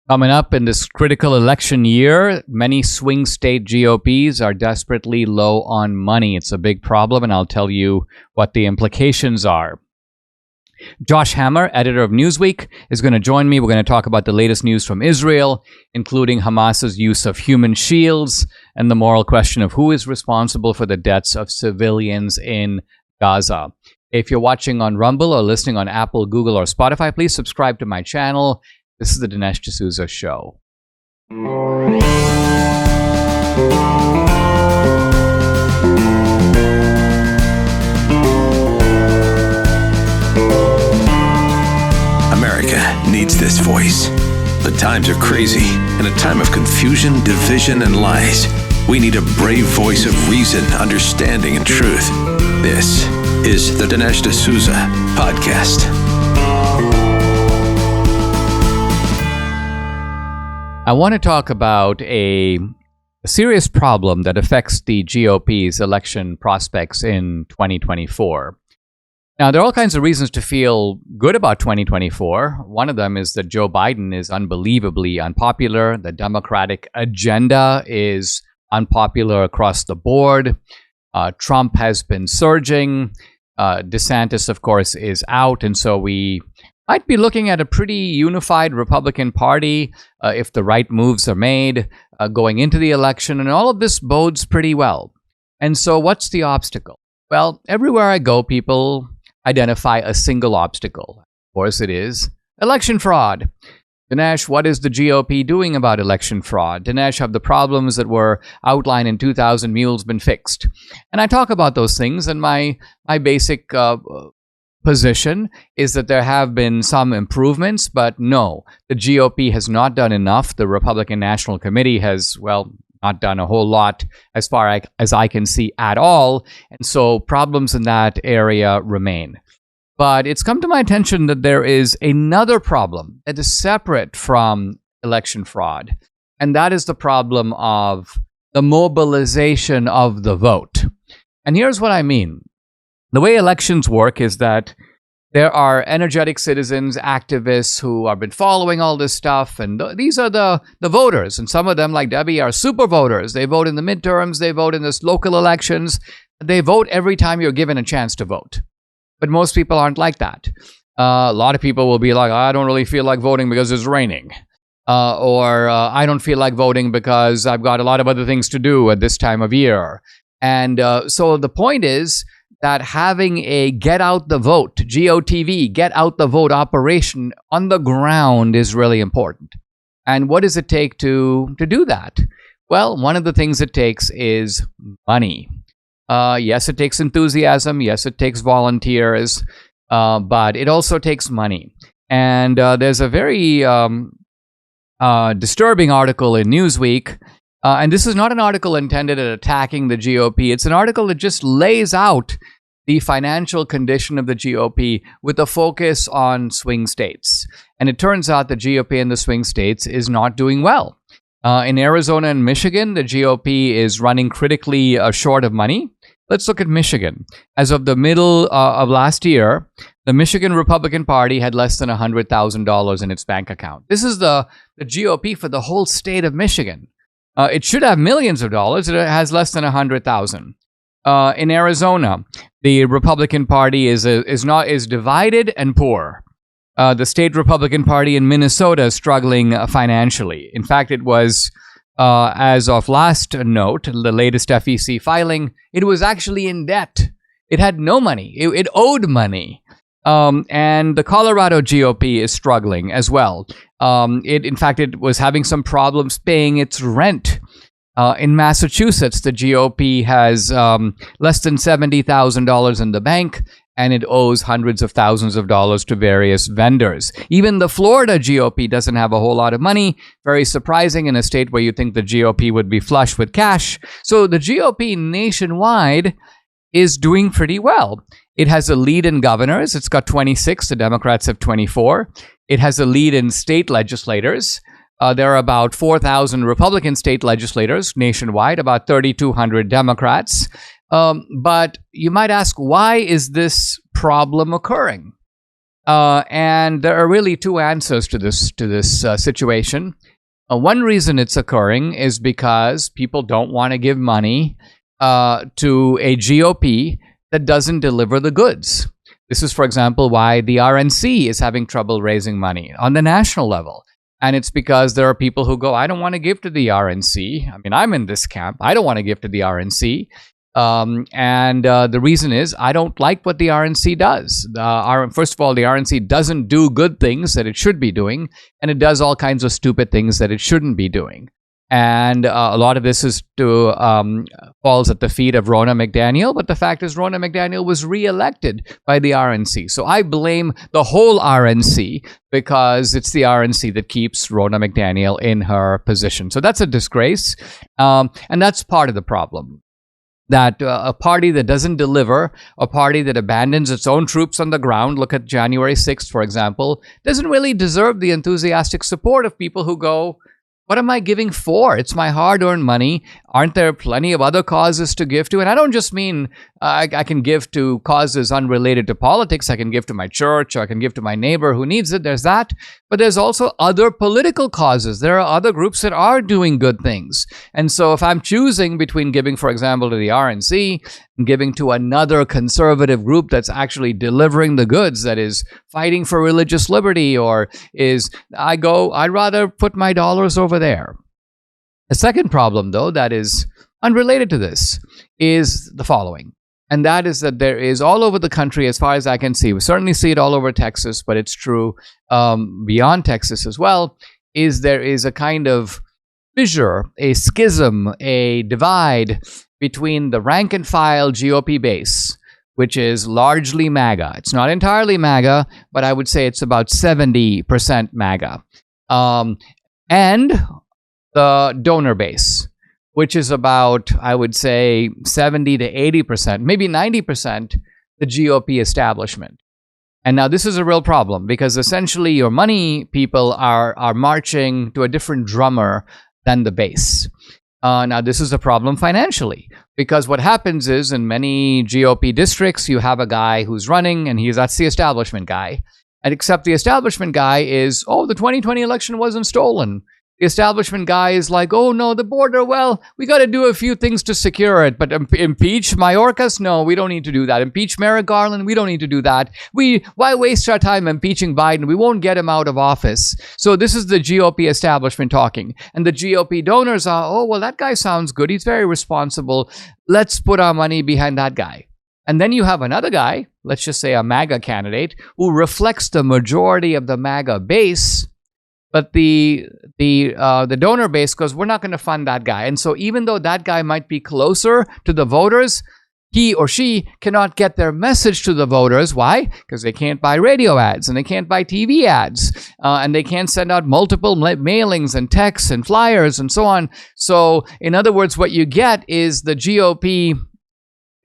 Coming up in this critical election year, many swing state GOPs are desperately low on money. It's a big problem, and I'll tell you what the implications are. Josh Hammer, editor of Newsweek, is going to join me. We're going to talk about the latest news from Israel, including Hamas's use of human shields and the moral question of who is responsible for the deaths of civilians in Gaza. If you're watching on Rumble or listening on Apple, Google, or Spotify, please subscribe to my channel. This is the Dinesh D'Souza Show. America needs this voice. The times are crazy. In a time of confusion, division, and lies, we need a brave voice of reason, understanding, and truth. This is the Dinesh D'Souza Podcast. I want to talk about a serious problem that affects the GOP's election prospects in 2024. Now, there are all kinds of reasons to feel good about 2024. One of them is that Joe Biden is unbelievably unpopular. The Democratic agenda is unpopular across the board. Trump has been surging. DeSantis, of course, is out. And so we might be looking at a pretty unified Republican Party if the right moves are made going into the election. And all of this bodes pretty well. And so what's the obstacle? Well, everywhere I go, people identify a single obstacle. Of course, it is election fraud. Dinesh, what is the GOP doing about election fraud? Dinesh, have the problems that were outlined in 2000 Mules been fixed? And I talk about those things, and my basic position is that there have been some improvements, but no, the GOP has not done enough. The Republican National Committee has, not done a whole lot as far as I can see at all. And so problems in that area remain. But it's come to my attention that there is another problem that is separate from election fraud. And that is the problem of the mobilization of the vote. And here's what I mean. The way elections work is that there are energetic citizens, activists who have been following all this stuff, and these are the voters. And some of them, like Debbie, are super voters. They vote in the midterms, they vote in this local elections. They vote every time you're given a chance to vote. But most people aren't like that. A lot of people will be like, I don't really feel like voting because it's raining. Or I don't feel like voting because I've got a lot of other things to do at this time of year. And so the point is that having a get out the vote, GOTV, get out the vote operation on the ground is really important. And what does it take to do that? Well, one of the things it takes is money. Yes, it takes enthusiasm. Yes, it takes volunteers. But it also takes money. And there's a very disturbing article in Newsweek. And this is not an article intended at attacking the GOP. It's an article that just lays out the financial condition of the GOP with a focus on swing states. And it turns out the GOP in the swing states is not doing well. In Arizona and Michigan, the GOP is running critically short of money. Let's look at Michigan. As of the middle of last year, the Michigan Republican Party had less than $100,000 in its bank account. This is the GOP for the whole state of Michigan. It should have millions of dollars. It has less than 100,000. In Arizona, the Republican Party is divided and poor. The state Republican Party in Minnesota is struggling financially. In fact, it was, as of last note, the latest FEC filing, it was actually in debt. It had no money. It owed money. And the Colorado GOP is struggling as well. In fact, it was having some problems paying its rent. In Massachusetts, the GOP has less than $70,000 in the bank, and it owes hundreds of thousands of dollars to various vendors. Even the Florida GOP doesn't have a whole lot of money. Very surprising in a state where you think the GOP would be flush with cash. So the GOP nationwide is doing pretty well. It has a lead in governors. It's got 26. The Democrats have 24. It has a lead in state legislators. There are about 4,000 Republican state legislators nationwide, about 3,200 Democrats. But you might ask, why is this problem occurring? And there are really two answers to this situation. One reason it's occurring is because people don't want to give money to a GOP that doesn't deliver the goods. This is, for example, why the RNC is having trouble raising money on the national level. And it's because there are people who go, I don't want to give to the RNC. I mean, I'm in this camp. I don't want to give to the RNC. The reason is I don't like what the RNC does. First of all, the RNC doesn't do good things that it should be doing, and it does all kinds of stupid things that it shouldn't be doing. And a lot of this is falls at the feet of Ronna McDaniel, but the fact is Ronna McDaniel was reelected by the RNC. So I blame the whole RNC because it's the RNC that keeps Ronna McDaniel in her position. So that's a disgrace, and that's part of the problem. That a party that doesn't deliver, a party that abandons its own troops on the ground, look at January 6th, for example, doesn't really deserve the enthusiastic support of people who go, what am I giving for? It's my hard-earned money. Aren't there plenty of other causes to give to? And I don't just mean I can give to causes unrelated to politics. I can give to my church, or I can give to my neighbor who needs it. There's that. But there's also other political causes. There are other groups that are doing good things. And so if I'm choosing between giving, for example, to the RNC and giving to another conservative group that's actually delivering the goods, that is fighting for religious liberty, or I'd rather put my dollars over there. The second problem, though, that is unrelated to this, is the following. And that is that there is all over the country, as far as I can see, we certainly see it all over Texas, but it's true beyond Texas as well, there is a kind of fissure, a schism, a divide between the rank and file GOP base, which is largely MAGA. It's not entirely MAGA, but I would say it's about 70% MAGA. And the donor base, which is about, I would say, 70 to 80%, maybe 90% the GOP establishment. And now this is a real problem because essentially your money people are marching to a different drummer than the base. Now this is a problem financially because what happens is in many GOP districts, you have a guy who's running and that's the establishment guy. And except the establishment guy is, the 2020 election wasn't stolen. The establishment guy is like, oh no, the border, well, we got to do a few things to secure it, but impeach Mayorkas? No, we don't need to do that. Impeach Merrick Garland? We don't need to do that. Why waste our time impeaching Biden? We won't get him out of office. So this is the GOP establishment talking. And the GOP donors are, that guy sounds good. He's very responsible. Let's put our money behind that guy. And then you have another guy, let's just say a MAGA candidate, who reflects the majority of the MAGA base. But the donor base goes, we're not going to fund that guy. And so even though that guy might be closer to the voters, he or she cannot get their message to the voters. Why? Because they can't buy radio ads and they can't buy TV ads and they can't send out multiple mailings and texts and flyers and so on. So in other words, what you get is the GOP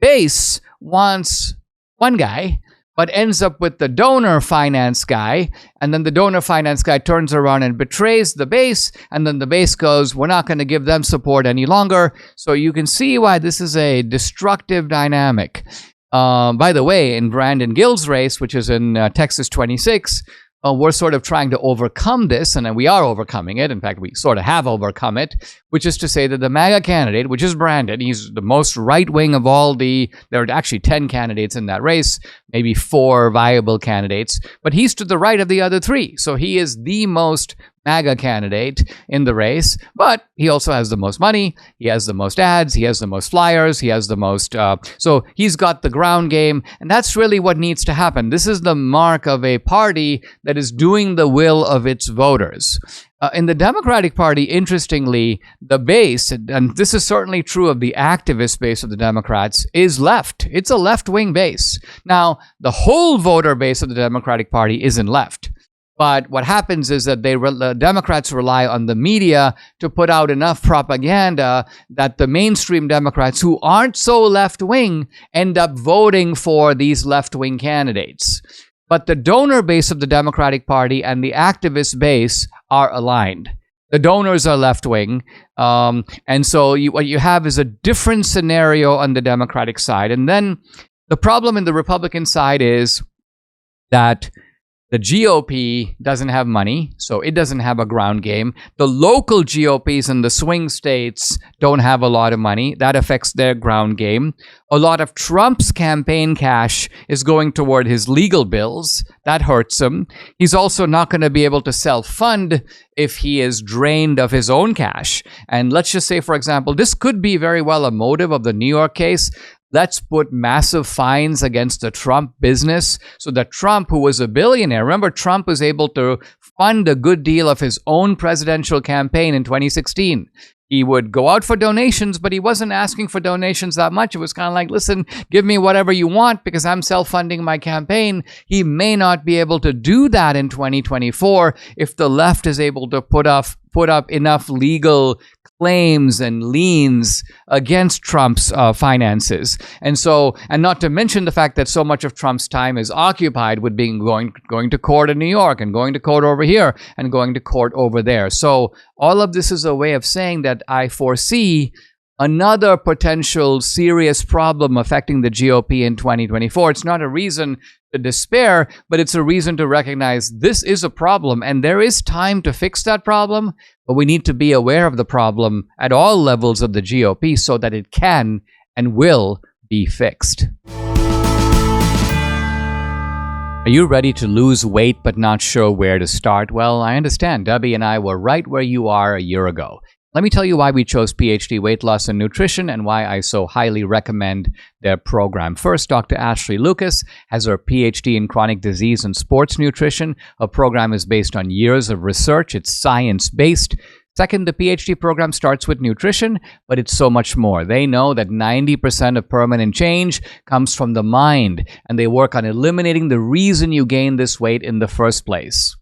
base wants one guy, but ends up with the donor finance guy, and then the donor finance guy turns around and betrays the base, and then the base goes, we're not going to give them support any longer. So you can see why this is a destructive dynamic. By the way, in Brandon Gill's race, which is in Texas 26, we're sort of trying to overcome this, and we are overcoming it. In fact, we sort of have overcome it, which is to say that the MAGA candidate, which is Brandon, he's the most right-wing of all there are actually 10 candidates in that race, maybe 4 viable candidates, but he's to the right of the other 3. So he is the most MAGA candidate in the race, but he also has the most money, he has the most ads, he has the most flyers, he has the most, so he's got the ground game, and that's really what needs to happen. This is the mark of a party that is doing the will of its voters. In the Democratic Party, interestingly, the base, and this is certainly true of the activist base of the Democrats, is left. It's a left-wing base. Now, the whole voter base of the Democratic Party isn't left. But what happens is that the Democrats rely on the media to put out enough propaganda that the mainstream Democrats who aren't so left-wing end up voting for these left-wing candidates. But the donor base of the Democratic Party and the activist base are aligned. The donors are left-wing. And so what you have is a different scenario on the Democratic side. And then the problem in the Republican side is that The GOP doesn't have money, so it doesn't have a ground game. The local GOPs in the swing states don't have a lot of money. That affects their ground game. A lot of Trump's campaign cash is going toward his legal bills. That hurts him. He's also not going to be able to self-fund if he is drained of his own cash. And let's just say, for example, this could be very well a motive of the New York case. Let's put massive fines against the Trump business so that Trump, who was a billionaire, remember Trump was able to fund a good deal of his own presidential campaign in 2016. He would go out for donations, but he wasn't asking for donations that much. It was kind of like, listen, give me whatever you want because I'm self-funding my campaign. He may not be able to do that in 2024 if the left is able to put up enough legal claims and liens against Trump's finances. And not to mention the fact that so much of Trump's time is occupied with going to court in New York and going to court over here and going to court over there. So all of this is a way of saying that I foresee another potential serious problem affecting the GOP in 2024. It's not a reason to despair, but it's a reason to recognize this is a problem and there is time to fix that problem, but we need to be aware of the problem at all levels of the GOP so that it can and will be fixed. Are you ready to lose weight but not sure where to start? Well, I understand. Debbie and I were right where you are a year ago. Let me tell you why we chose PhD Weight Loss and Nutrition and why I so highly recommend their program. First, Dr. Ashley Lucas has her PhD in chronic disease and sports nutrition. Her program is based on years of research. It's science-based. Second, the PhD program starts with nutrition, but it's so much more. They know that 90% of permanent change comes from the mind, and they work on eliminating the reason you gain this weight in the first place.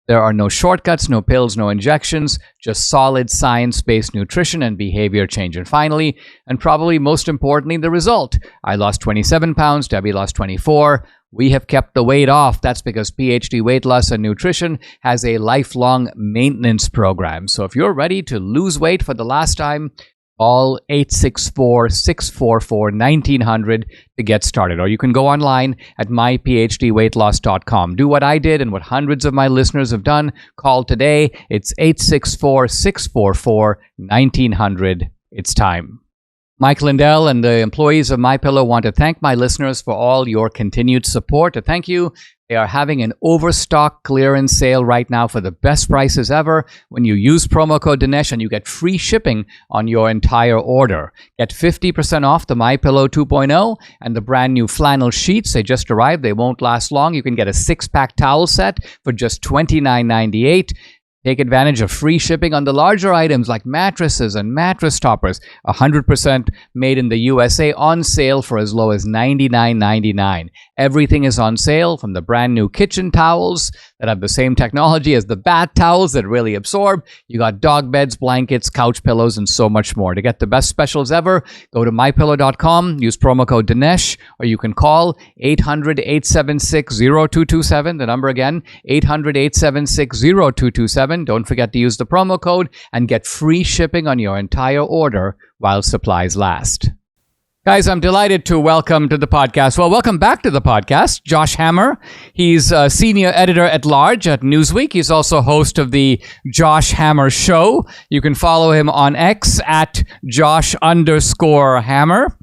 There are no shortcuts, no pills, no injections, just solid science-based nutrition and behavior change. And finally, and probably most importantly, the result. I lost 27 pounds, Debbie lost 24. We have kept the weight off. That's because PhD Weight Loss and Nutrition has a lifelong maintenance program. So if you're ready to lose weight for the last time, call 864-644-1900 to get started. Or you can go online at myphdweightloss.com. Do what I did and what hundreds of my listeners have done. Call today. It's 864-644-1900. It's time. Mike Lindell and the employees of MyPillow want to thank my listeners for all your continued support. To thank you, they are having an overstock clearance sale right now for the best prices ever. When you use promo code Dinesh and you get free shipping on your entire order. Get 50% off the MyPillow 2.0 and the brand new flannel sheets. They just arrived. They won't last long. You can get a 6-pack towel set for just $29.98. Take advantage of free shipping on the larger items like mattresses and mattress toppers, 100% made in the USA, on sale for as low as $99.99. Everything is on sale, from the brand new kitchen towels that have the same technology as the bath towels that really absorb. You got dog beds, blankets, couch pillows, and so much more. To get the best specials ever, go to mypillow.com, use promo code Dinesh, or you can call 800-876-0227. The number again, 800-876-0227. Don't forget to use the promo code and get free shipping on your entire order while supplies last. Guys, I'm delighted to welcome to the podcast. Well, welcome back to the podcast, Josh Hammer. He's a senior editor at large at Newsweek. He's also host of the Josh Hammer Show. You can follow him on X at Josh_Hammer.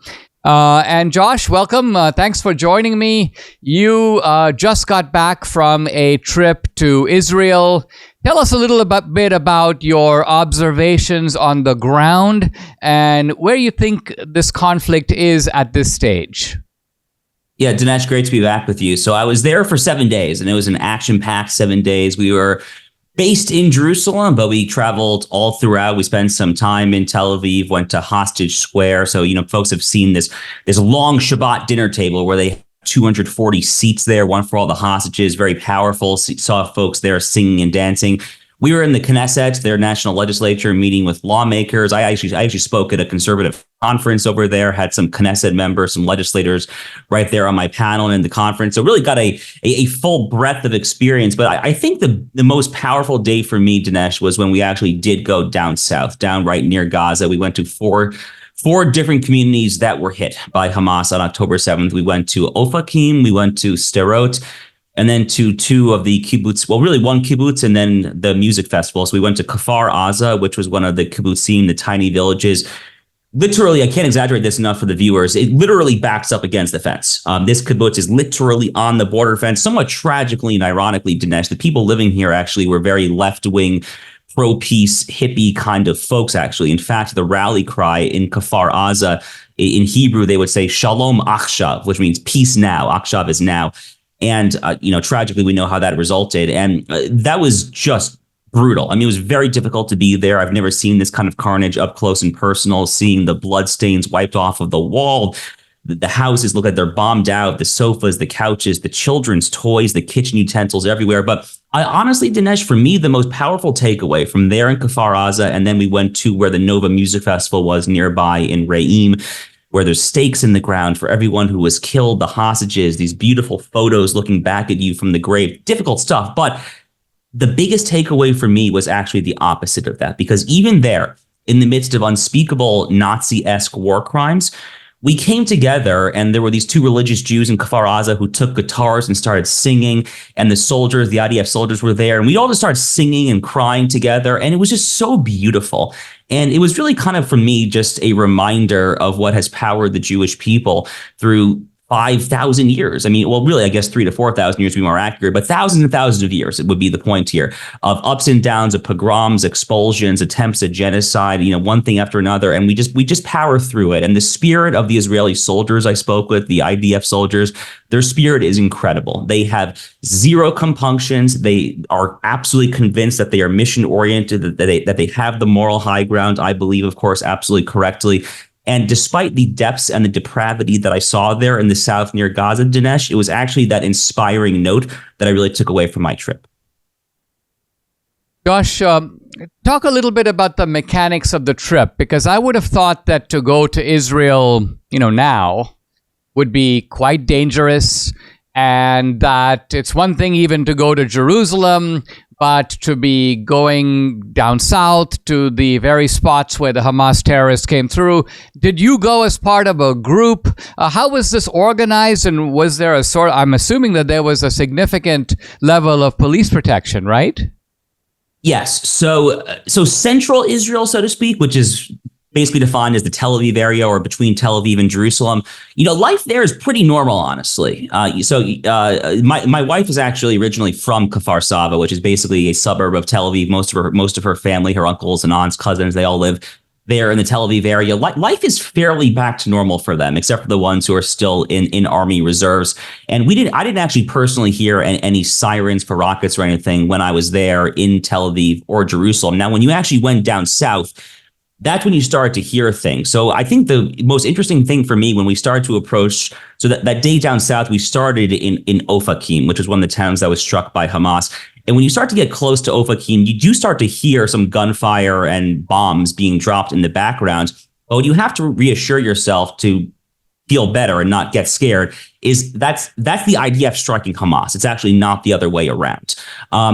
And Josh, welcome. Thanks for joining me. You just got back from a trip to Israel. Tell us a little bit about your observations on the ground and where you think this conflict is at this stage. Yeah, Dinesh, great to be back with you. So I was there for 7 days, and it was an action-packed 7 days. We were based in Jerusalem, but we traveled all throughout. We spent some time in Tel Aviv, went to Hostage Square. So, folks have seen this long Shabbat dinner table where they 240 seats there, one for all the hostages, very powerful. Saw folks there singing and dancing. We were in the Knesset, their national legislature, meeting with lawmakers. I actually spoke at a conservative conference over there, had some Knesset members, some legislators right there on my panel and in the conference. So really got a full breadth of experience. But I think the most powerful day for me, Dinesh, was when we actually did go down south, down right near Gaza. We went to four different communities that were hit by Hamas on October 7th. We went to Ofakim, we went to Sderot, and then to two of the kibbutz, well, really one kibbutz and then the music festival. So we went to Kfar Aza, which was one of the kibbutzim, the tiny villages. Literally, I can't exaggerate this enough for the viewers. It literally backs up against the fence. This kibbutz is literally on the border fence. Somewhat tragically and ironically, Dinesh, the people living here actually were very left-wing, pro-peace, hippie kind of folks, actually. In fact, the rally cry in Kfar Aza, in Hebrew, they would say Shalom Achshav, which means peace now. Achshav is now. And, tragically, we know how that resulted. And that was just brutal. I mean, it was very difficult to be there. I've never seen this kind of carnage up close and personal, seeing the blood stains wiped off of the wall. The houses look like they're bombed out, the sofas, the couches, the children's toys, the kitchen utensils everywhere. But I honestly, Dinesh, for me, the most powerful takeaway from there in Kfar Aza, and then we went to where the Nova Music Festival was nearby in Re'im, where there's stakes in the ground for everyone who was killed, the hostages, these beautiful photos looking back at you from the grave. Difficult stuff. But the biggest takeaway for me was actually the opposite of that, because even there, in the midst of unspeakable Nazi-esque war crimes, we came together, and there were these two religious Jews in Kfar Aza who took guitars and started singing, and the soldiers, the IDF soldiers were there, and we all just started singing and crying together, and it was just so beautiful. And it was really kind of, for me, just a reminder of what has powered the Jewish people through 5,000 years. I mean, well, really, I guess 3,000 to 4,000 years to be more accurate, but thousands and thousands of years, it would be the point here, of ups and downs, of pogroms, expulsions, attempts at genocide, one thing after another. And we just power through it. And the spirit of the Israeli soldiers I spoke with, the IDF soldiers, their spirit is incredible. They have zero compunctions. They are absolutely convinced that they are mission oriented, that they have the moral high ground. I believe, of course, absolutely correctly. And despite the depths and the depravity that I saw there in the south near Gaza, Dinesh, it was actually that inspiring note that I really took away from my trip. Josh, talk a little bit about the mechanics of the trip, because I would have thought that to go to Israel, now would be quite dangerous, and that it's one thing even to go to Jerusalem, but to be going down south to the very spots where the Hamas terrorists came through. Did you go as part of a group? How was this organized? And was there I'm assuming that there was a significant level of police protection, right? Yes. So central Israel, so to speak, which is basically defined as the Tel Aviv area or between Tel Aviv and Jerusalem. Life there is pretty normal, honestly. My wife is actually originally from Kfar Sava, which is basically a suburb of Tel Aviv. Most of her family, her uncles and aunts, cousins, they all live there in the Tel Aviv area. Life is fairly back to normal for them, except for the ones who are still in Army reserves. And I didn't actually personally hear any sirens for rockets or anything when I was there in Tel Aviv or Jerusalem. Now, when you actually went down south, that's when you start to hear things. So I think the most interesting thing for me when we started to approach, so that day down south, we started in Ofakim, which was one of the towns that was struck by Hamas. And when you start to get close to Ofakim, you do start to hear some gunfire and bombs being dropped in the background. But you have to reassure yourself to feel better and not get scared is that's the IDF striking Hamas. It's actually not the other way around.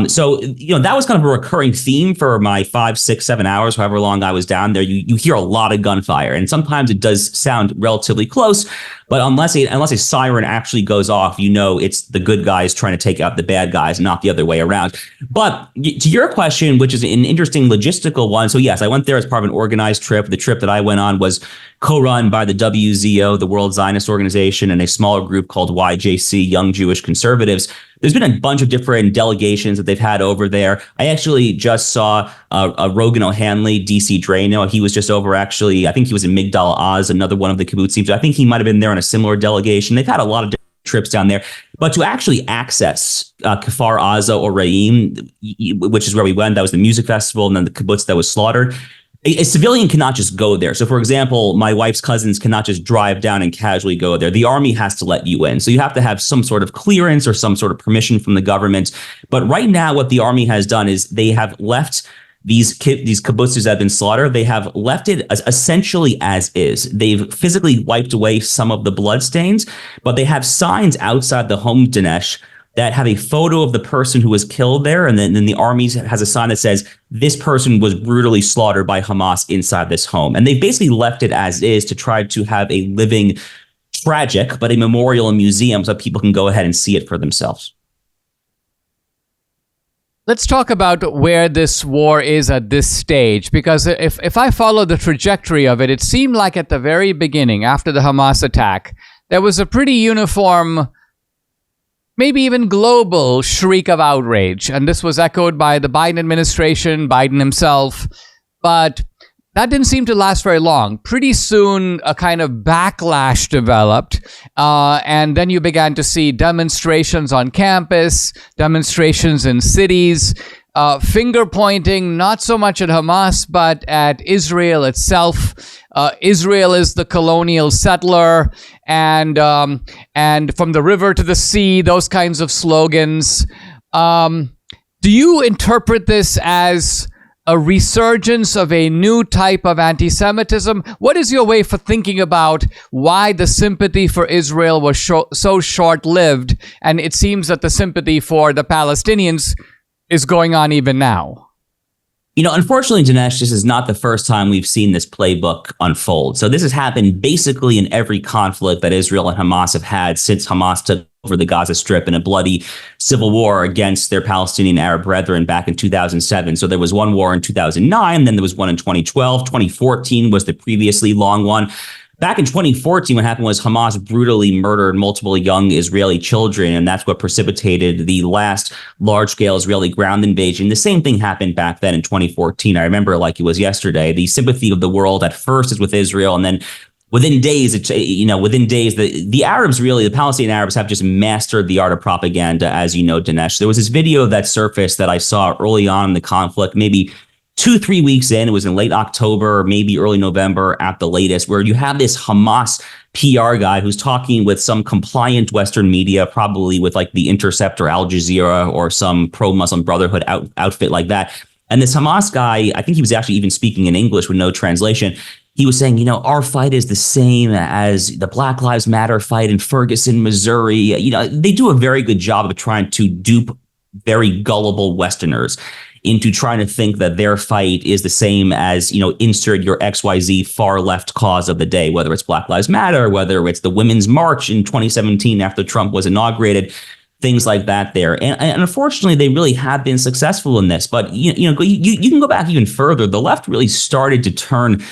So that was kind of a recurring theme for my 5, 6, 7 hours, however long I was down there. You hear a lot of gunfire, and sometimes it does sound relatively close, but unless a siren actually goes off, it's the good guys trying to take out the bad guys, not the other way around. But to your question, which is an interesting logistical one, so yes, I went there as part of an organized trip. The trip that I went on was co-run by the WZO, the World Zionist Organization, and a smaller group called YJC, Young Jewish Conservatives. There's been a bunch of different delegations that they've had over there. I actually just saw Rogan O'Hanley, DC Drano. He was just over, actually. I think he was in Migdal Oz, another one of the kibbutzim. So I think he might have been there on a similar delegation. They've had a lot of different trips down there. But to actually access Kfar Aza or Re'im, which is where we went, that was the music festival, and then the kibbutz that was slaughtered, a civilian cannot just go there. So, for example, my wife's cousins cannot just drive down and casually go there. The army has to let you in. So you have to have some sort of clearance or some sort of permission from the government. But right now, what the army has done is they have left these kibbutzes that have been slaughtered. They have left it essentially as is. They've physically wiped away some of the bloodstains, but they have signs outside the home, Dinesh, that have a photo of the person who was killed there. And then the army has a sign that says, this person was brutally slaughtered by Hamas inside this home. And they've basically left it as is to try to have a living, tragic, but a memorial and museum so people can go ahead and see it for themselves. Let's talk about where this war is at this stage, because if I follow the trajectory of it, it seemed like at the very beginning, after the Hamas attack, there was a pretty uniform, maybe even global shriek of outrage. And this was echoed by the Biden administration, Biden himself. But that didn't seem to last very long. Pretty soon, a kind of backlash developed. And then you began to see demonstrations on campus, demonstrations in cities, finger pointing, not so much at Hamas, but at Israel itself. Israel is the colonial settler, and from the river to the sea, those kinds of slogans. Do you interpret this as a resurgence of a new type of anti-Semitism? What is your way for thinking about why the sympathy for Israel was so short-lived, and it seems that the sympathy for the Palestinians is going on even now? Unfortunately, Dinesh, this is not the first time we've seen this playbook unfold. So this has happened basically in every conflict that Israel and Hamas have had since Hamas took over the Gaza Strip in a bloody civil war against their Palestinian Arab brethren back in 2007. So there was one war in 2009, then there was one in 2012. 2014 was the previously long one. Back in 2014, what happened was Hamas brutally murdered multiple young Israeli children, and that's what precipitated the last large-scale Israeli ground invasion. The same thing happened back then in 2014. I remember like it was yesterday. The sympathy of the world at first is with Israel, and then within days, the Arabs, really, the Palestinian Arabs have just mastered the art of propaganda, as you know, Dinesh. There was this video that surfaced that I saw early on in the conflict, maybe 2-3 weeks in. It was in late October, maybe early November at the latest, where you have this Hamas PR guy who's talking with some compliant Western media, probably with like the Intercept or Al Jazeera or some pro-Muslim Brotherhood outfit like that. And this Hamas guy, I think he was actually even speaking in English with no translation. He was saying, our fight is the same as the Black Lives Matter fight in Ferguson, Missouri. They do a very good job of trying to dupe very gullible Westerners into trying to think that their fight is the same as, insert your XYZ far left cause of the day, whether it's Black Lives Matter, whether it's the Women's March in 2017 after Trump was inaugurated, things like that there. And unfortunately, they really have been successful in this. But, you can go back even further. The left really started to turn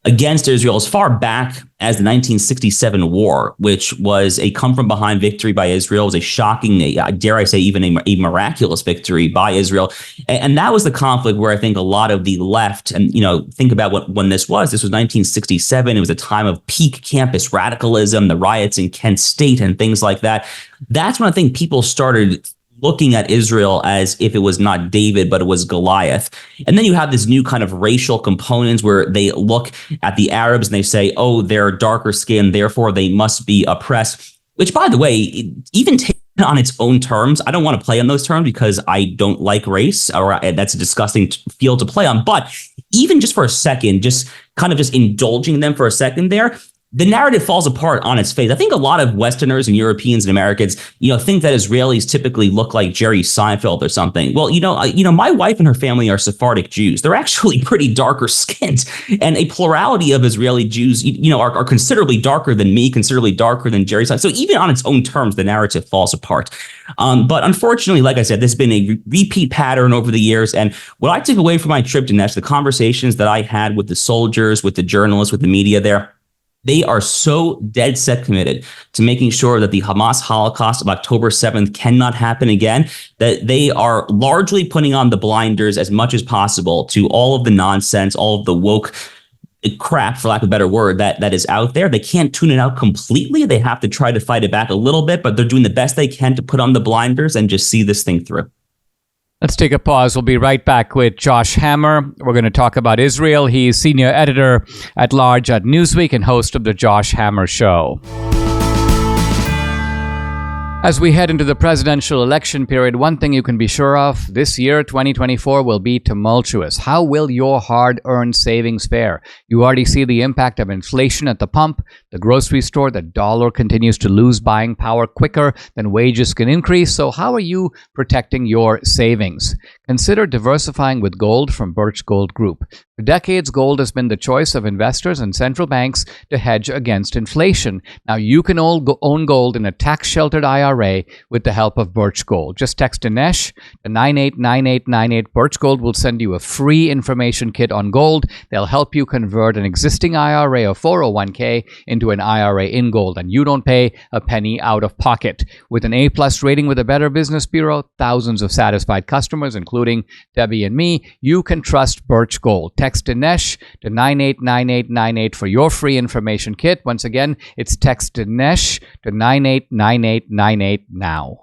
against Israel as far back as the 1967 war, which was a come-from-behind victory by Israel. It was a shocking, dare I say, even a miraculous victory by Israel. And that was the conflict where I think a lot of the left, and, think about when this was 1967. It was a time of peak campus radicalism, the riots in Kent State and things like that. That's when I think people started looking at Israel as if it was not David, but it was Goliath. And then you have this new kind of racial components where they look at the Arabs and they say, oh, they're darker skinned, therefore they must be oppressed, which, by the way, even taken on its own terms, I don't want to play on those terms because I don't like race, or that's a disgusting field to play on. But even just for a second, just indulging them for a second there, the narrative falls apart on its face. I think a lot of Westerners and Europeans and Americans, think that Israelis typically look like Jerry Seinfeld or something. Well, my wife and her family are Sephardic Jews. They're actually pretty darker skinned, and a plurality of Israeli Jews, are considerably darker than me, considerably darker than Jerry Seinfeld. So even on its own terms, the narrative falls apart. But unfortunately, like I said, there's been a repeat pattern over the years. And what I took away from my trip to Dinesh, the conversations that I had with the soldiers, with the journalists, with the media there, they are so dead set committed to making sure that the Hamas Holocaust of October 7th cannot happen again, that they are largely putting on the blinders as much as possible to all of the nonsense, all of the woke crap, for lack of a better word, that is out there. They can't tune it out completely. They have to try to fight it back a little bit, but they're doing the best they can to put on the blinders and just see this thing through. Let's take a pause. We'll be right back with Josh Hammer. We're going to talk about Israel. He's senior editor at large at Newsweek and host of the Josh Hammer Show. As we head into the presidential election period, one thing you can be sure of, this year, 2024, will be tumultuous. How will your hard-earned savings fare? You already see the impact of inflation at the pump, the grocery store. The dollar continues to lose buying power quicker than wages can increase. So how are you protecting your savings? consider diversifying with gold from Birch Gold Group. For decades, gold has been the choice of investors and central banks to hedge against inflation. Now you can own gold in a tax-sheltered IRA with the help of Birch Gold. Just text Dinesh to 989898. Birch Gold will send you a free information kit on gold. They'll help you convert an existing IRA or 401k into an IRA in gold, and you don't pay a penny out of pocket. With an A-plus rating with the Better Business Bureau, thousands of satisfied customers, including Debbie and me, you can trust Birch Gold. Text Dinesh to 989898 for your free information kit. Once again, it's text Dinesh to 989898 now.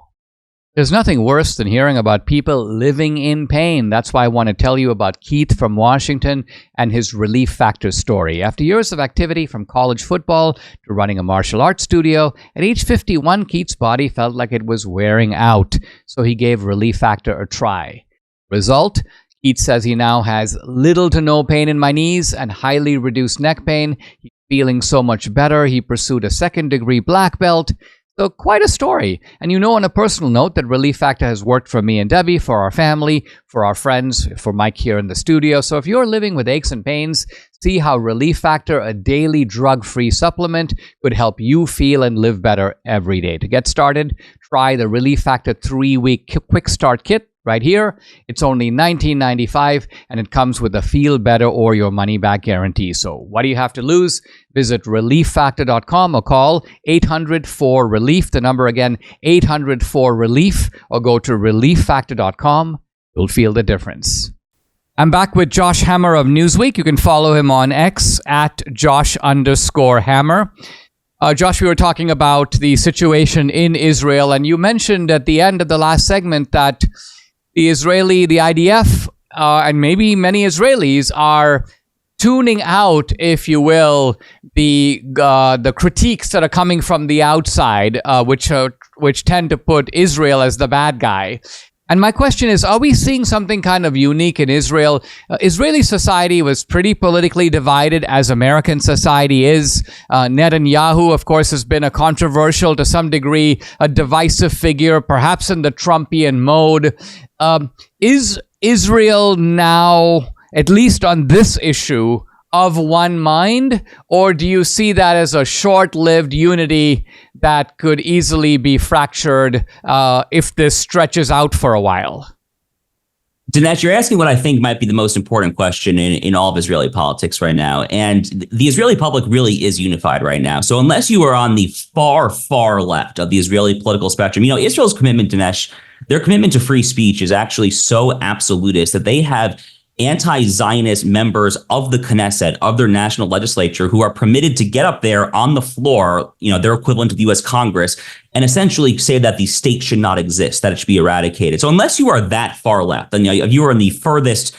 There's nothing worse than hearing about people living in pain. That's why I want to tell you about Keith from Washington and his Relief Factor story. After years of activity, from college football to running a martial arts studio, at age 51, Keith's body felt like it was wearing out. So he gave Relief Factor a try. Result? Keith says he now has little to no pain in my knees and highly reduced neck pain. He's feeling so much better. He pursued a second-degree black belt. So quite a story. And on a personal note, that Relief Factor has worked for me and Debbie, for our family, for our friends, for Mike here in the studio. So if you're living with aches and pains, see how Relief Factor, a daily drug-free supplement, could help you feel and live better every day. To get started, try the Relief Factor 3-week quick start kit right here. It's only $19.95, and it comes with a feel better or your money back guarantee. So what do you have to lose? Visit relieffactor.com or call 800-4RELIEF. The number again, 800-4RELIEF, or go to relieffactor.com. You'll feel the difference. I'm back with Josh Hammer of Newsweek. You can follow him on X at Josh_Hammer. Josh, we were talking about the situation in Israel, and you mentioned at the end of the last segment that the IDF, and maybe many Israelis are tuning out, if you will, the critiques that are coming from the outside, which tend to put Israel as the bad guy. And my question is, are we seeing something kind of unique in Israel? Israeli society was pretty politically divided, as American society is. Netanyahu, of course, has been a controversial, to some degree, a divisive figure, perhaps in the Trumpian mode. Is Israel now, at least on this issue, of one mind? Or do you see that as a short-lived unity that could easily be fractured if this stretches out for a while? Dinesh, you're asking what I think might be the most important question in all of Israeli politics right now. And the Israeli public really is unified right now. So unless you are on the far, far left of the Israeli political spectrum, Israel's commitment, Dinesh, their commitment to free speech is actually so absolutist that they have anti-Zionist members of the Knesset, of their national legislature, who are permitted to get up there on the floor, their equivalent of the U.S. Congress, and essentially say that the state should not exist, that it should be eradicated. So unless you are that far left, and if you are in the furthest,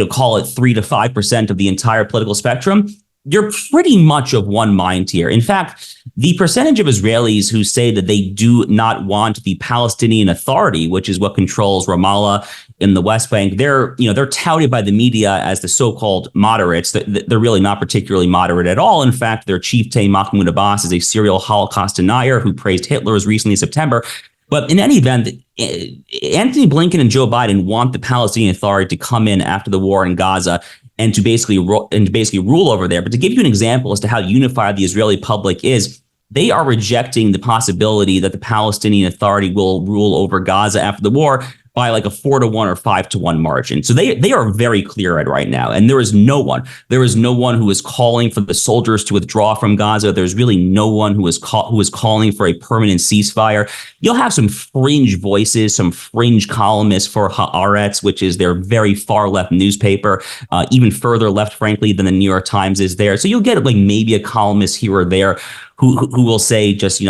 call it 3 to 5% of the entire political spectrum, you're pretty much of one mind here. In fact, the percentage of Israelis who say that they do not want the Palestinian Authority, which is what controls Ramallah in the West Bank, they're touted by the media as the so-called moderates. They're really not particularly moderate at all. In fact, their chieftain, Mahmoud Abbas, is a serial Holocaust denier who praised Hitler as recently as September. But in any event, Anthony Blinken and Joe Biden want the Palestinian Authority to come in after the war in Gaza and to basically rule over there. But to give you an example as to how unified the Israeli public is, they are rejecting the possibility that the Palestinian Authority will rule over Gaza after the war by like a 4-1 or 5-1 margin. So they are very clear at right now. And there is no one who is calling for the soldiers to withdraw from Gaza. There's really no one who is calling for a permanent ceasefire. You'll have some fringe voices, some fringe columnists for Haaretz, which is their very far left newspaper, even further left, frankly, than the New York Times is there. So you'll get like maybe a columnist here or there who will say just,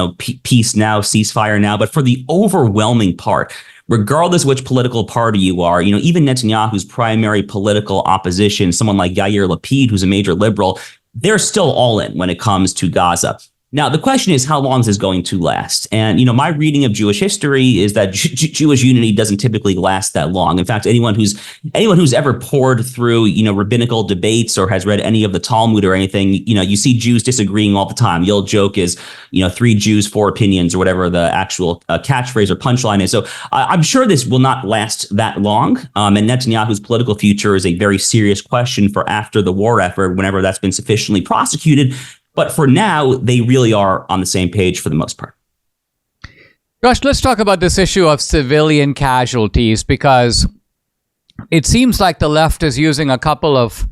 peace now, ceasefire now. But for the overwhelming part, regardless of which political party you are, even Netanyahu's primary political opposition, someone like Yair Lapid, who's a major liberal, they're still all in when it comes to Gaza. Now, the question is, how long is this going to last? And, my reading of Jewish history is that Jewish unity doesn't typically last that long. In fact, anyone who's ever poured through, rabbinical debates or has read any of the Talmud or anything, you see Jews disagreeing all the time. The old joke is, 3 Jews, 4 opinions, or whatever the actual catchphrase or punchline is. So I'm sure this will not last that long. And Netanyahu's political future is a very serious question for after the war effort, whenever that's been sufficiently prosecuted. But for now, they really are on the same page for the most part. Josh, let's talk about this issue of civilian casualties, because it seems like the left is using a couple of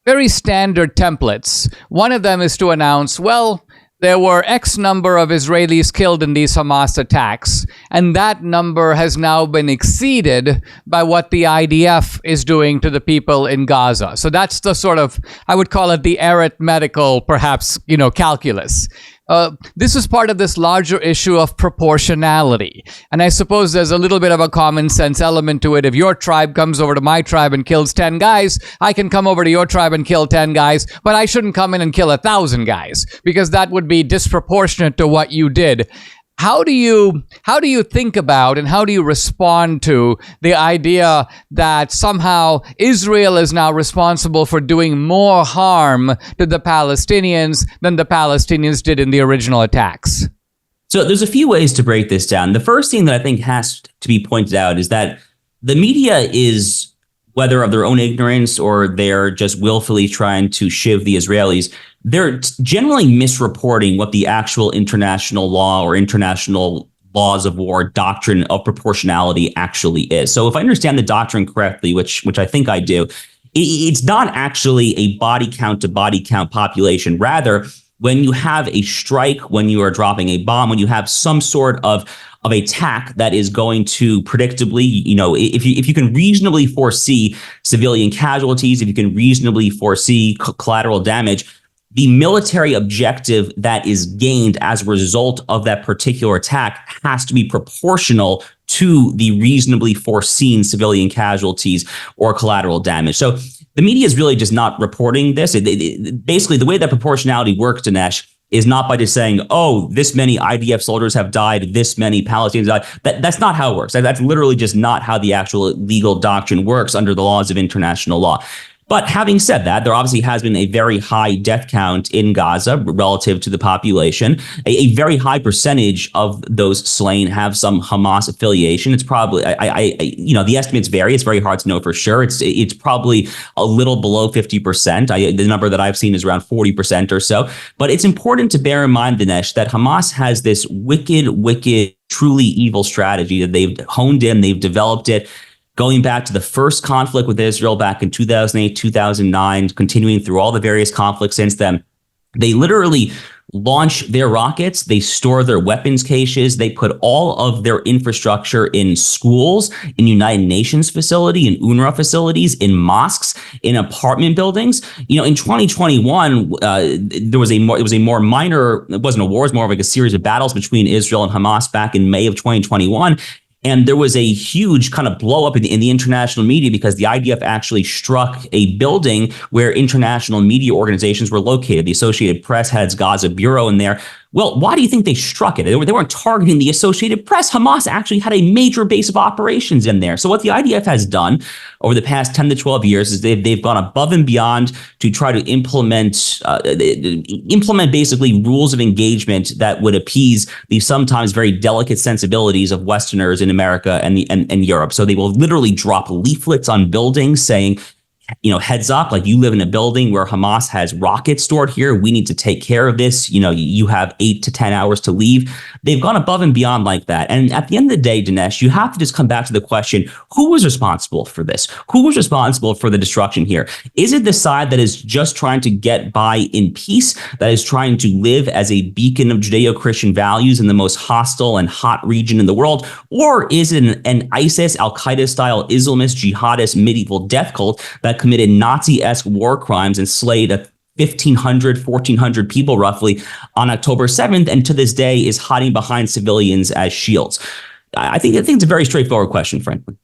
very standard templates. One of them is to announce, well, there were X number of Israelis killed in these Hamas attacks, and that number has now been exceeded by what the IDF is doing to the people in Gaza. So that's the sort of, I would call it the arithmetical, perhaps, calculus. This is part of this larger issue of proportionality. And I suppose there's a little bit of a common sense element to it. If your tribe comes over to my tribe and kills 10 guys, I can come over to your tribe and kill 10 guys, but I shouldn't come in and kill 1,000 guys, because that would be disproportionate to what you did. How do you think about and how do you respond to the idea that somehow Israel is now responsible for doing more harm to the Palestinians than the Palestinians did in the original attacks? So there's a few ways to break this down. The first thing that I think has to be pointed out is that the media is, whether of their own ignorance or they're just willfully trying to shiv the Israelis, they're generally misreporting what the actual international law or international laws of war doctrine of proportionality actually is. So if I understand the doctrine correctly, which I think I do, it's not actually a body count to body count population. Rather, when you have a strike, when you are dropping a bomb, when you have some sort of attack that is going to predictably, if you can reasonably foresee civilian casualties, if you can reasonably foresee collateral damage, the military objective that is gained as a result of that particular attack has to be proportional to the reasonably foreseen civilian casualties or collateral damage. So the media is really just not reporting this. Basically, the way that proportionality works, Dinesh, is not by just saying, oh, this many IDF soldiers have died, this many Palestinians died. That's not how it works. That's literally just not how the actual legal doctrine works under the laws of international law. But having said that, there obviously has been a very high death count in Gaza relative to the population. A very high percentage of those slain have some Hamas affiliation. It's probably, the estimates vary. It's very hard to know for sure. It's probably a little below 50%. The number that I've seen is around 40% or so. But it's important to bear in mind, Dinesh, that Hamas has this wicked, truly evil strategy that they've honed in, they've developed it, going back to the first conflict with Israel back in 2008, 2009, continuing through all the various conflicts since then. They literally launch their rockets, they store their weapons caches, they put all of their infrastructure in schools, in United Nations facility, in UNRWA facilities, in mosques, in apartment buildings. In 2021, it was a more minor, it wasn't a war, it was more of like a series of battles between Israel and Hamas back in May of 2021. And there was a huge kind of blow up in the international media because the IDF actually struck a building where international media organizations were located. The Associated Press had its Gaza bureau in there. Well, why do you think they struck it? They weren't targeting the Associated Press. Hamas actually had a major base of operations in there. So what the IDF has done over the past 10 to 12 years is they've gone above and beyond to try to implement basically rules of engagement that would appease the sometimes very delicate sensibilities of Westerners in America and Europe. So they will literally drop leaflets on buildings saying, heads up, like you live in a building where Hamas has rockets stored here. We need to take care of this. You have 8 to 10 hours to leave. They've gone above and beyond like that. And at the end of the day, Dinesh, you have to just come back to the question, who was responsible for this? Who was responsible for the destruction here? Is it the side that is just trying to get by in peace, that is trying to live as a beacon of Judeo-Christian values in the most hostile and hot region in the world? Or is it an ISIS, Al-Qaeda style Islamist, jihadist, medieval death cult that committed Nazi-esque war crimes and slayed 1,500, 1,400 people roughly on October 7th, and to this day is hiding behind civilians as shields? I think it's a very straightforward question, frankly.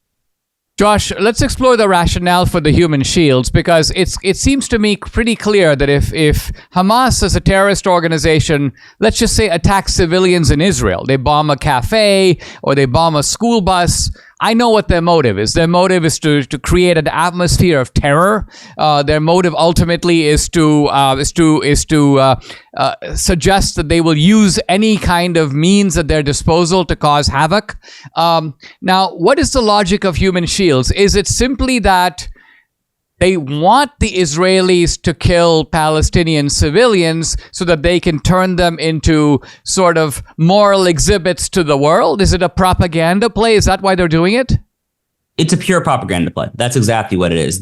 Josh, let's explore the rationale for the human shields, because it seems to me pretty clear that if Hamas as a terrorist organization, let's just say, attacks civilians in Israel, they bomb a cafe or they bomb a school bus, I know what their motive is. Their motive is to create an atmosphere of terror. Their motive ultimately is to suggest that they will use any kind of means at their disposal to cause havoc. Now, what is the logic of human shields? Is it simply that they want the Israelis to kill Palestinian civilians so that they can turn them into sort of moral exhibits to the world? Is it a propaganda play? Is that why they're doing it? It's a pure propaganda play. That's exactly what it is.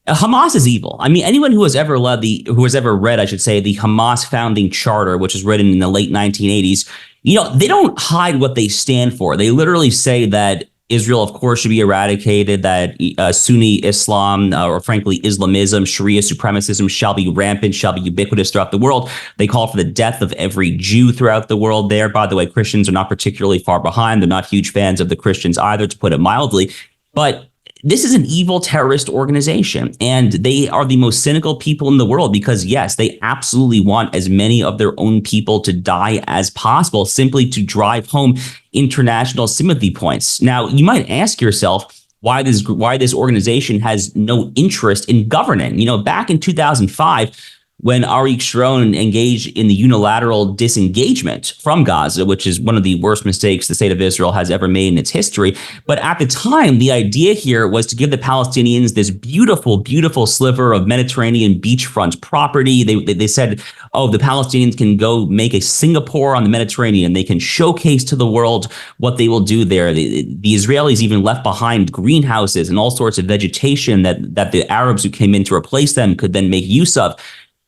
Hamas is evil. I mean, anyone who has ever read, the Hamas founding charter, which was written in the late 1980s, they don't hide what they stand for. They literally say that Israel, of course, should be eradicated, that Sunni Islam, or frankly, Islamism, Sharia supremacism shall be rampant, shall be ubiquitous throughout the world. They call for the death of every Jew throughout the world there. By the way, Christians are not particularly far behind. They're not huge fans of the Christians either, to put it mildly. But this is an evil terrorist organization, and they are the most cynical people in the world because, yes, they absolutely want as many of their own people to die as possible, simply to drive home international sympathy points. Now, you might ask yourself why this organization has no interest in governing. Back in 2005, when Ariel Sharon engaged in the unilateral disengagement from Gaza, which is one of the worst mistakes the state of Israel has ever made in its history. But at the time, the idea here was to give the Palestinians this beautiful, beautiful sliver of Mediterranean beachfront property. They said, the Palestinians can go make a Singapore on the Mediterranean. They can showcase to the world what they will do there. The Israelis even left behind greenhouses and all sorts of vegetation that the Arabs who came in to replace them could then make use of.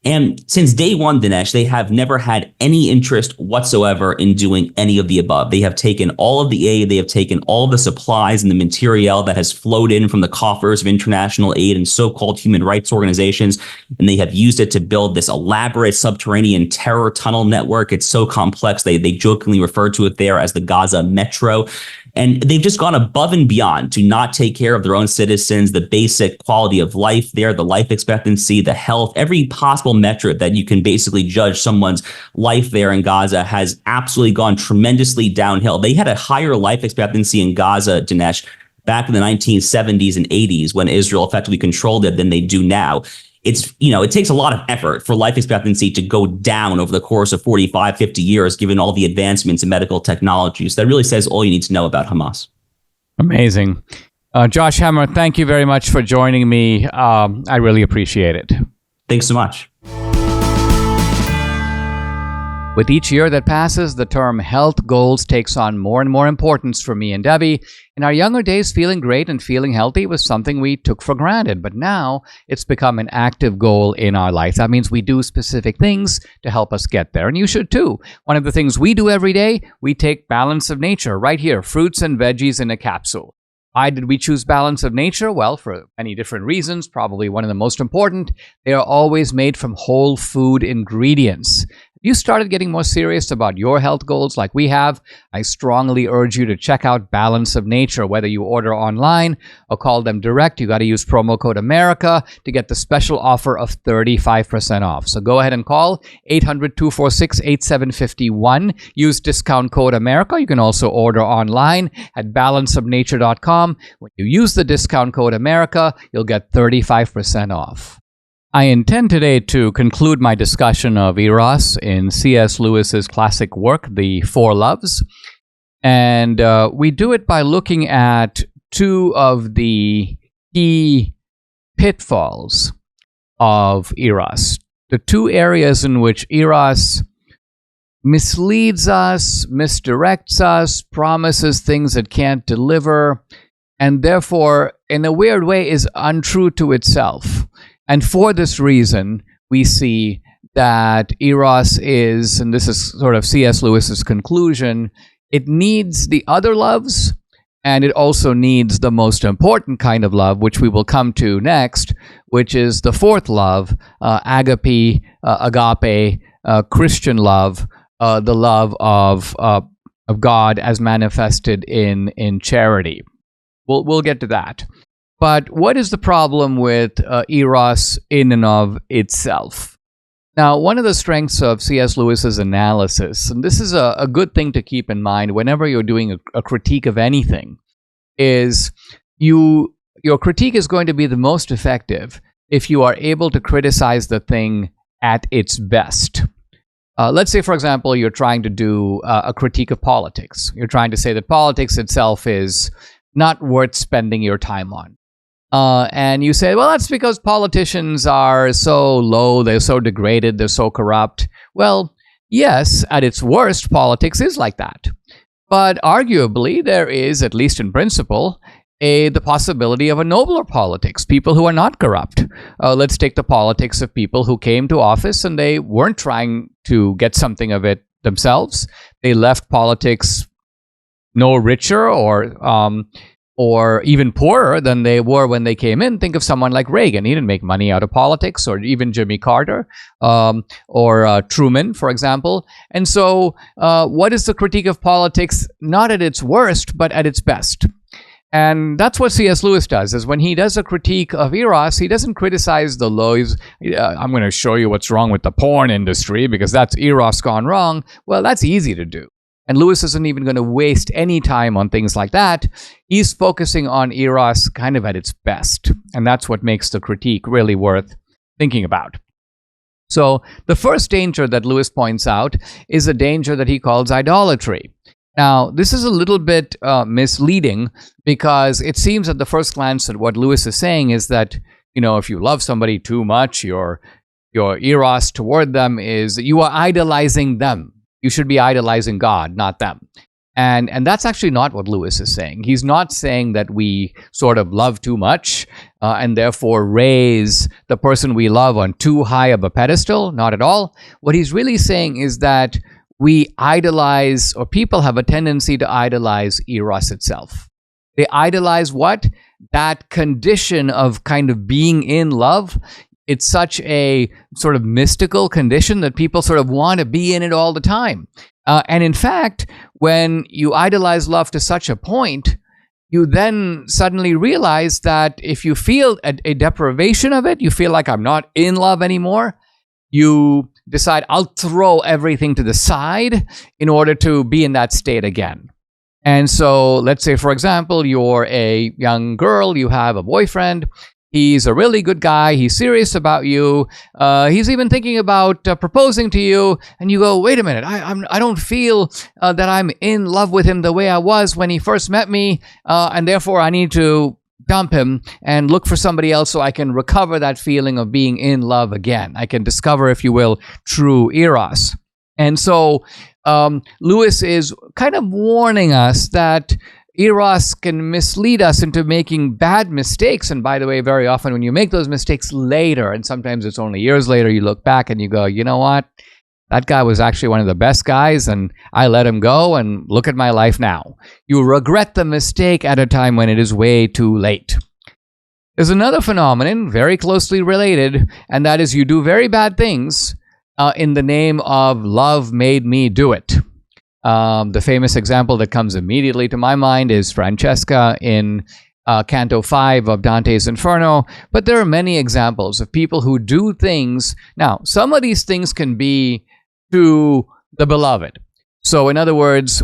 And since day one, Dinesh, they have never had any interest whatsoever in doing any of the above. They have taken all of the aid, they have taken all of the supplies and the material that has flowed in from the coffers of international aid and so-called human rights organizations, and they have used it to build this elaborate subterranean terror tunnel network. It's so complex, they jokingly refer to it there as the Gaza Metro. And they've just gone above and beyond to not take care of their own citizens, the basic quality of life there, the life expectancy, the health, every possible metric that you can basically judge someone's life there in Gaza has absolutely gone tremendously downhill. They had a higher life expectancy in Gaza, Dinesh, back in the 1970s and 80s when Israel effectively controlled it than they do now. It takes a lot of effort for life expectancy to go down over the course of 45, 50 years, given all the advancements in medical technologies. That really says all you need to know about Hamas. Amazing. Josh Hammer, thank you very much for joining me. I really appreciate it. Thanks so much. With each year that passes, the term health goals takes on more and more importance for me and Debbie. In our younger days, feeling great and feeling healthy was something we took for granted, but now it's become an active goal in our life. That means we do specific things to help us get there, and you should too. One of the things we do every day, we take Balance of Nature right here, fruits and veggies in a capsule. Why did we choose Balance of Nature? Well, for many different reasons. Probably one of the most important, they are always made from whole food ingredients. You started getting more serious about your health goals like we have, I strongly urge you to check out Balance of Nature. Whether you order online or call them direct, you got to use promo code America to get the special offer of 35% off. So go ahead and call 800-246-8751. Use discount code America. You can also order online at balanceofnature.com. When you use the discount code America, you'll get 35% off. I intend today to conclude my discussion of Eros in C.S. Lewis's classic work, The Four Loves. And we do it by looking at two of the key pitfalls of Eros. The two areas in which Eros misleads us, misdirects us, promises things it can't deliver, and therefore, in a weird way, is untrue to itself. And for this reason, we see that Eros is, and this is sort of C.S. Lewis's conclusion, it needs the other loves, and it also needs the most important kind of love, which we will come to next, which is the fourth love, agape, Christian love, the love of God as manifested in charity. We'll get to that. But what is the problem with Eros in and of itself? Now, one of the strengths of C.S. Lewis's analysis, and this is a good thing to keep in mind whenever you're doing a critique of anything, is your critique is going to be the most effective if you are able to criticize the thing at its best. Let's say, for example, you're trying to do a critique of politics. You're trying to say that politics itself is not worth spending your time on. And you say, well, that's because politicians are so low, they're so degraded, they're so corrupt. Well, yes, at its worst, politics is like that. But arguably, there is, at least in principle, the possibility of a nobler politics, people who are not corrupt. Let's take the politics of people who came to office and they weren't trying to get something of it themselves. They left politics no richer or even poorer than they were when they came in. Think of someone like Reagan. He didn't make money out of politics, or even Jimmy Carter, or Truman, for example. And so what is the critique of politics? Not at its worst, but at its best. And that's what C.S. Lewis does, is when he does a critique of Eros, he doesn't criticize the lows. I'm going to show you what's wrong with the porn industry because that's Eros gone wrong. Well, that's easy to do. And Lewis isn't even going to waste any time on things like that. He's focusing on Eros kind of at its best. And that's what makes the critique really worth thinking about. So the first danger that Lewis points out is a danger that he calls idolatry. Now, this is a little bit misleading because it seems at the first glance that what Lewis is saying is that, if you love somebody too much, your Eros toward them is that you are idolizing them. You should be idolizing God, not them. And that's actually not what Lewis is saying. He's not saying that we sort of love too much and therefore raise the person we love on too high of a pedestal. Not at all. What he's really saying is that we idolize, or people have a tendency to idolize Eros itself. They idolize what? That condition of kind of being in love. It's such a sort of mystical condition that people sort of want to be in it all the time. And in fact, when you idolize love to such a point, you then suddenly realize that if you feel a deprivation of it, you feel like I'm not in love anymore, you decide I'll throw everything to the side in order to be in that state again. And so let's say, for example, you're a young girl, you have a boyfriend. He's a really good guy. He's serious about you. He's even thinking about proposing to you. And you go, wait a minute, I don't feel that I'm in love with him the way I was when he first met me. And therefore, I need to dump him and look for somebody else so I can recover that feeling of being in love again. I can discover, if you will, true Eros. And so Lewis is kind of warning us that Eros can mislead us into making bad mistakes. And by the way, very often when you make those mistakes later, and sometimes it's only years later, you look back and you go, you know what? That guy was actually one of the best guys, and I let him go, and look at my life now. You regret the mistake at a time when it is way too late. There's another phenomenon very closely related, and that is you do very bad things in the name of love made me do it. The famous example that comes immediately to my mind is Francesca in Canto 5 of Dante's Inferno, but there are many examples of people who do things. Now, some of these things can be to the beloved. So in other words,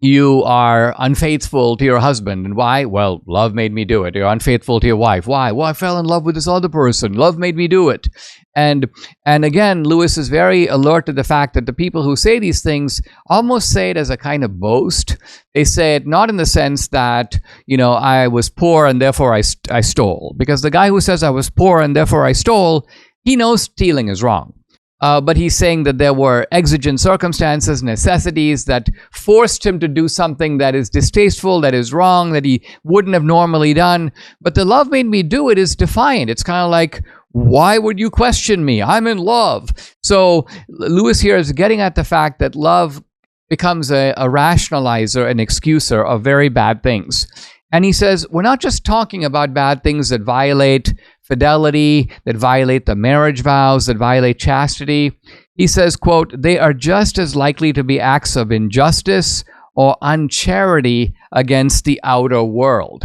you are unfaithful to your husband. And why? Well, love made me do it. You're unfaithful to your wife. Why? Well, I fell in love with this other person. Love made me do it. And again, Lewis is very alert to the fact that the people who say these things almost say it as a kind of boast. They say it not in the sense that, I was poor and therefore I stole. Because the guy who says I was poor and therefore I stole, he knows stealing is wrong. But he's saying that there were exigent circumstances, necessities that forced him to do something that is distasteful, that is wrong, that he wouldn't have normally done. But the love made me do it is defiant. It's kind of like, why would you question me? I'm in love. So Lewis here is getting at the fact that love becomes a rationalizer, an excuser of very bad things. And he says, we're not just talking about bad things that violate fidelity, that violate the marriage vows, that violate chastity. He says, quote, they are just as likely to be acts of injustice or uncharity against the outer world.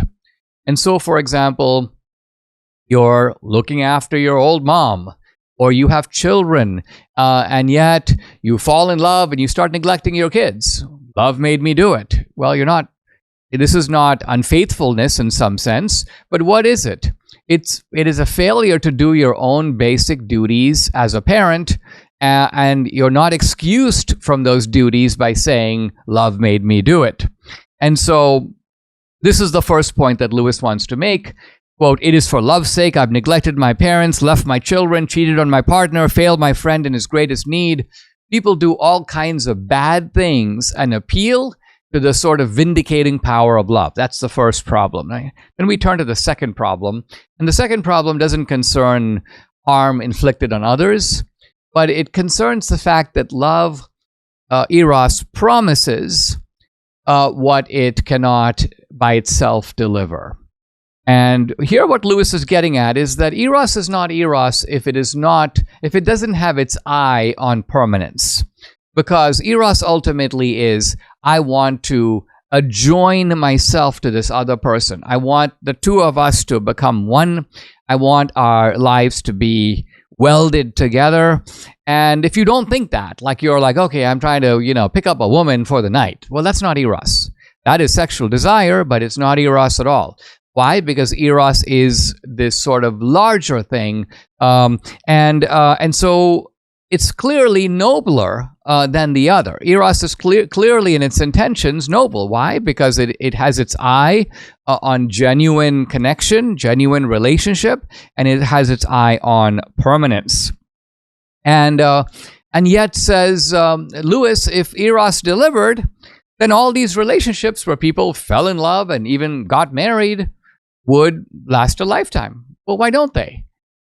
And so, for example, you're looking after your old mom, or you have children, and yet you fall in love and you start neglecting your kids. Love made me do it. Well, this is not unfaithfulness in some sense, but what is it? It is a failure to do your own basic duties as a parent, and you're not excused from those duties by saying, love made me do it. And so this is the first point that Lewis wants to make. Quote, "It is for love's sake I've neglected my parents, left my children, cheated on my partner, failed my friend in his greatest need." People do all kinds of bad things and appeal to the sort of vindicating power of love. That's the first problem. Then we turn to the second problem. And the second problem doesn't concern harm inflicted on others, but it concerns the fact that love, Eros, promises what it cannot by itself deliver. And here what Lewis is getting at is that Eros is not Eros if it doesn't have its eye on permanence. Because Eros ultimately is, I want to adjoin myself to this other person. I want the two of us to become one. I want our lives to be welded together. And if you don't think that, like you're like, okay, I'm trying to, pick up a woman for the night. Well, that's not Eros. That is sexual desire, but it's not Eros at all. Why? Because Eros is this sort of larger thing. And so it's clearly nobler than the other. Eros is clearly in its intentions noble. Why? Because it has its eye on genuine connection, genuine relationship, and it has its eye on permanence. And yet, says Lewis, if Eros delivered, then all these relationships where people fell in love and even got married would last a lifetime. Well, why don't they?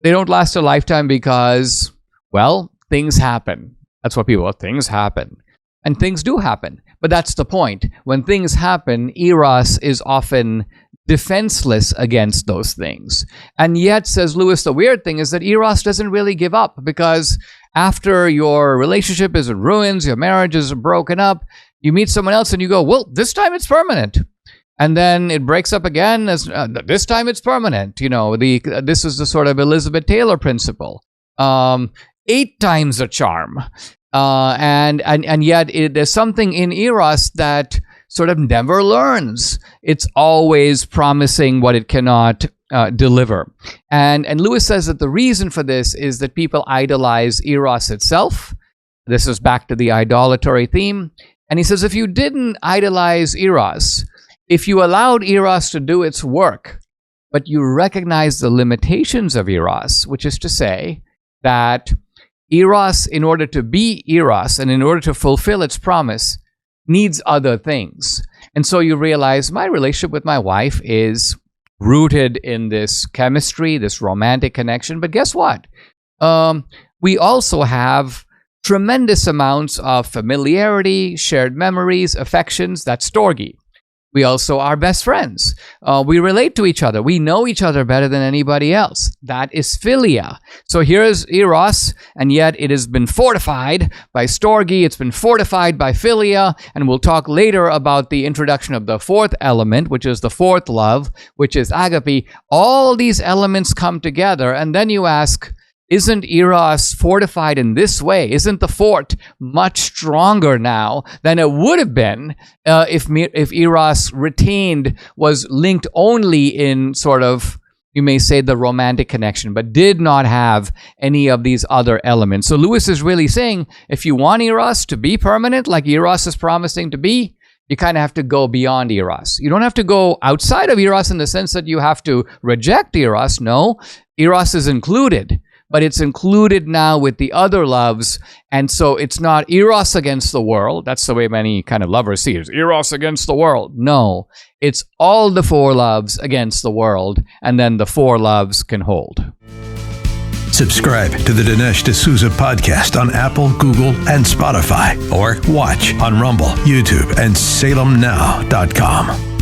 They don't last a lifetime because, well, things happen. That's what things happen. And things do happen. But that's the point. When things happen, Eros is often defenseless against those things. And yet, says Lewis, the weird thing is that Eros doesn't really give up, because after your relationship is in ruins, your marriage is broken up, you meet someone else and you go, well, this time it's permanent. And then it breaks up again. As this time it's permanent. This is the sort of Elizabeth Taylor principle. 8 times a charm. And yet there's something in Eros that sort of never learns. It's always promising what it cannot deliver. And Lewis says that the reason for this is that people idolize Eros itself. This is back to the idolatory theme. And he says if you didn't idolize Eros, if you allowed Eros to do its work, but you recognize the limitations of Eros, which is to say that Eros, in order to be Eros and in order to fulfill its promise, needs other things. And so you realize my relationship with my wife is rooted in this chemistry, this romantic connection. But guess what? We also have tremendous amounts of familiarity, shared memories, affections. That's storge. We also are best friends. We relate to each other. We know each other better than anybody else. That is philia. So here's Eros, and yet it has been fortified by storge. It's been fortified by philia. And we'll talk later about the introduction of the fourth element, which is the fourth love, which is agape. All these elements come together, and then you ask, isn't Eros fortified in this way? Isn't the fort much stronger now than it would have been if Eros was linked only in sort of, you may say, the romantic connection, but did not have any of these other elements? So Lewis is really saying, if you want Eros to be permanent, like Eros is promising to be, you kind of have to go beyond Eros. You don't have to go outside of Eros in the sense that you have to reject Eros. No, Eros is included. But it's included now with the other loves, and so it's not Eros against the world. That's the way many kind of lovers see it. It's Eros against the world. No, it's all the 4 loves against the world, and then the 4 loves can hold. Subscribe to the Dinesh D'Souza podcast on Apple, Google, and Spotify, or watch on Rumble, YouTube, and SalemNow.com.